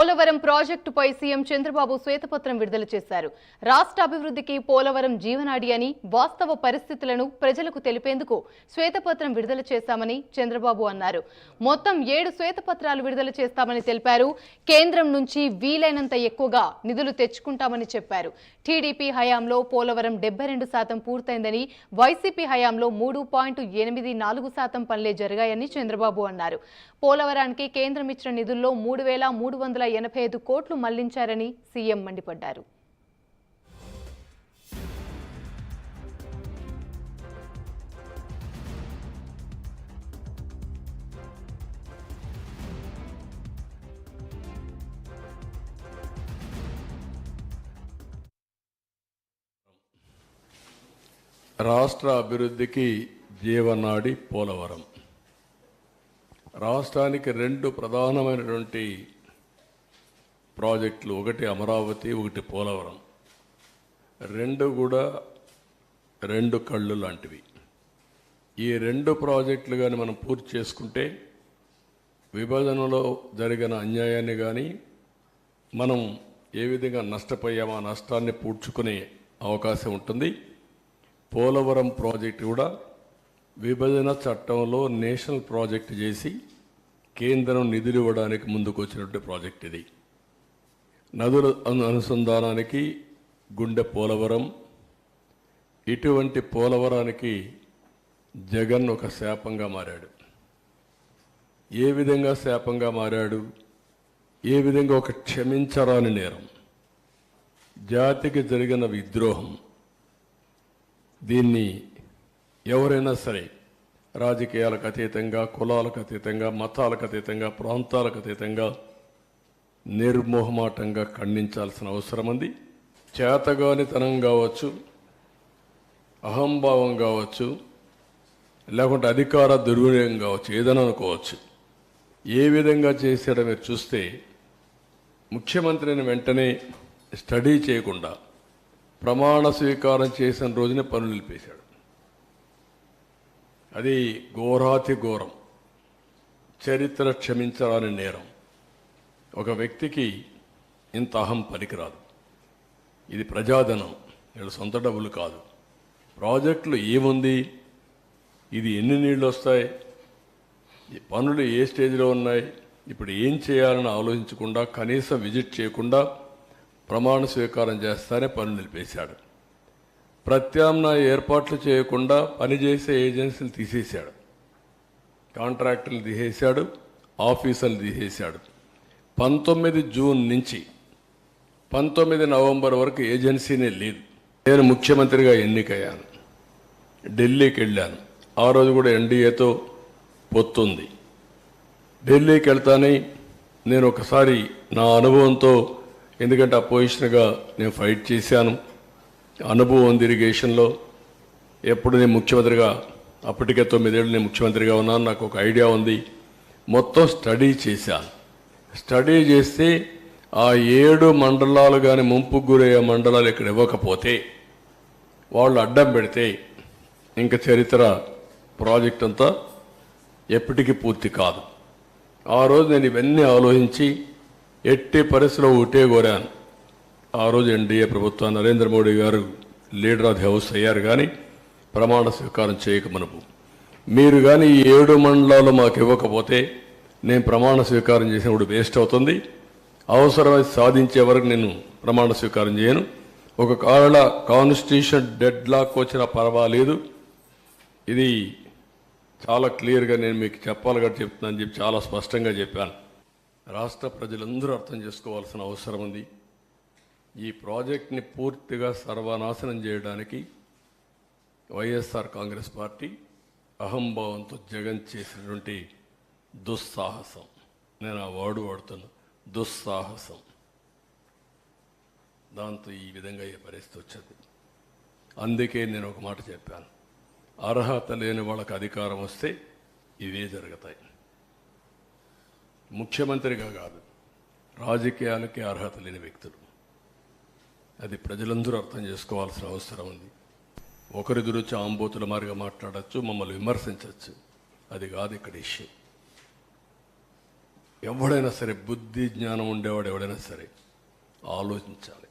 పోలవరం ప్రాజెక్టుపై సీఎం చంద్రబాబు శ్వేతపత్రం విడుదల చేశారు. రాష్ట్ర అభివృద్ధికి పోలవరం జీవనాడి అని, వాస్తవ పరిస్థితులను ప్రజలకు తెలిపేందుకు శ్వేతపత్రం విడుదల చేశామని చంద్రబాబు అన్నారు. మొత్తం 7 శ్వేతపత్రాలు విడుదల చేస్తామని తెలిపారు. కేంద్రం నుంచి వీలైనంత ఎక్కువగా నిధులు తెచ్చుకుంటామని చెప్పారు. టీడీపీ హయాంలో పోలవరం 72% పూర్తయిందని, వైసీపీ హయాంలో 3.84% పనులే జరిగాయని చంద్రబాబు అన్నారు. పోలవరానికి కేంద్రం ఇచ్చిన నిధుల్లో 3,385 కోట్లు మళ్లించారని సీఎం మండిపడ్డారు. రాష్ట్ర అభివృద్ధికి జీవనాడి పోలవరం. రాష్ట్రానికి 2 ప్రధానమైనటువంటి ప్రాజెక్టులు, ఒకటి అమరావతి, ఒకటి పోలవరం. 2 కూడా 2 కళ్ళు లాంటివి. ఈ 2 ప్రాజెక్టులు కానీ మనం పూర్తి చేసుకుంటే విభజనలో జరిగిన అన్యాయాన్ని కానీ, మనం ఏ విధంగా నష్టపోయామో ఆ నష్టాన్ని పూడ్చుకునే అవకాశం ఉంటుంది. పోలవరం ప్రాజెక్టు కూడా విభజన చట్టంలో నేషనల్ ప్రాజెక్ట్ చేసి కేంద్రం నిధులు ఇవ్వడానికి ముందుకు వచ్చినటువంటి ప్రాజెక్ట్ ఇది. నదుల అనుసంధానానికి గుండె పోలవరం. ఇటువంటి పోలవరానికి జగన్ ఒక శాపంగా మారాడు. ఏ విధంగా శాపంగా మారాడు? ఏ విధంగా ఒక క్షమించరాని నేరం, జాతికి జరిగిన విద్రోహం. దీన్ని ఎవరైనా సరే రాజకీయాలకు అతీతంగా, కులాలకు అతీతంగా, మతాలకు అతీతంగా, ప్రాంతాలకు అతీతంగా నిర్మోహమాటంగా ఖండించాల్సిన అవసరం ఉంది. చేతగానితనం కావచ్చు, అహంభావం కావచ్చు, లేకుంటే అధికార దుర్వినియోగం కావచ్చు, ఏదైనా అనుకోవచ్చు. ఏ విధంగా చేశాడో మీరు చూస్తే, ముఖ్యమంత్రిని వెంటనే స్టడీ చేయకుండా ప్రమాణ స్వీకారం చేసిన రోజునే పనులు నిలిపేశాడు. అది ఘోరాతి ఘోరం, చరిత్ర క్షమించరాని నేరం. ఒక వ్యక్తికి ఇంత అహం పనికిరాదు. ఇది ప్రజాధనం, వీళ్ళ సొంత డబ్బులు కాదు. ప్రాజెక్టులు ఏముంది, ఇది ఎన్ని నీళ్ళు వస్తాయి, ఈ పనులు ఏ స్టేజ్లో ఉన్నాయి, ఇప్పుడు ఏం చేయాలని ఆలోచించకుండా, కనీసం విజిట్ చేయకుండా ప్రమాణ స్వీకారం చేస్తానే పనులు నిలిపేశాడు. ప్రత్యామ్నాయ ఏర్పాట్లు చేయకుండా పనిచేసే ఏజెన్సీలు తీసేశాడు, కాంట్రాక్టర్లు తీసేశాడు, ఆఫీసర్లు తీసేశాడు. 19 జూన్ నుంచి 19 నవంబర్ వరకు ఏజెన్సీనే లేదు. నేను ముఖ్యమంత్రిగా ఎన్నికయ్యాను, ఢిల్లీకి వెళ్ళాను. ఆ రోజు కూడా ఎన్డీఏతో పొత్తుంది. ఢిల్లీకి వెళ్తానే నేను ఒకసారి నా అనుభవంతో, ఎందుకంటే అపోజిషన్గా నేను ఫైట్ చేశాను, అనుభవం ఉంది ఇరిగేషన్లో. ఎప్పుడు నేను ముఖ్యమంత్రిగా, అప్పటికే 9 ఏళ్ళు నేను ముఖ్యమంత్రిగా ఉన్నాను, నాకు ఒక ఐడియా ఉంది. మొత్తం స్టడీ చేశాను. స్టడీ చేస్తే ఆ 7 మండలాలు కానీ ముంపుకు గురయ్యే మండలాలు ఇక్కడ ఇవ్వకపోతే, వాళ్ళు అడ్డం పెడితే ఇంకా చరిత్ర ప్రాజెక్ట్ అంతా ఎప్పటికీ పూర్తి కాదు. ఆ రోజు నేను ఇవన్నీ ఆలోచించి ఎట్టి పరిస్థితిలో ఒకటే కోరాను. ఆ రోజు ఎన్డీఏ ప్రభుత్వం, నరేంద్ర మోడీ గారు లీడర్ ఆఫ్ ది హౌస్ అయ్యారు. కానీ ప్రమాణ స్వీకారం చేయకమునుపు మీరు కానీ ఈ 7 మండలాలు మాకు ఇవ్వకపోతే నేను ప్రమాణ స్వీకారం చేసినప్పుడు వేస్ట్ అవుతుంది. అవసరమై సాధించే వరకు నేను ప్రమాణ స్వీకారం చేయను. ఒక కాన్స్టిట్యూషన్ డెడ్ లాక్ వచ్చినా పర్వాలేదు, ఇది చాలా క్లియర్గా నేను మీకు చెప్పాలిగా చెప్తున్నాను చెప్పి చాలా స్పష్టంగా చెప్పాను. రాష్ట్ర ప్రజలందరూ అర్థం చేసుకోవాల్సిన అవసరం ఉంది. ఈ ప్రాజెక్ట్ని పూర్తిగా సర్వనాశనం చేయడానికి వైఎస్ఆర్ కాంగ్రెస్ పార్టీ అహంభావంతో జగన్ చేసినటువంటి దుస్సాహసం, నేను ఆ వర్డ్ వాడుతున్నా, దుస్సాహసం. దాంతో ఈ విధంగా ఏ పరిస్థితి వచ్చింది. అందుకే నేను ఒక మాట చెప్పాను, అర్హత లేని వాళ్ళకి అధికారం వస్తే ఇవే జరుగుతాయి. ముఖ్యమంత్రిగా కాదు, రాజకీయాలకి అర్హత లేని వ్యక్తులు. అది ప్రజలందరూ అర్థం చేసుకోవాల్సిన అవసరం ఉంది. ఒకరి గురించి ఆంబోతుల మారిగా మాట్లాడచ్చు, మమ్మల్ని విమర్శించవచ్చు, అది కాదు ఇక్కడ ఇష్యూ. ఎవడైనా సరే, బుద్ధి జ్ఞానం ఉండేవాడు ఎవడైనా సరే ఆలోచించాలి.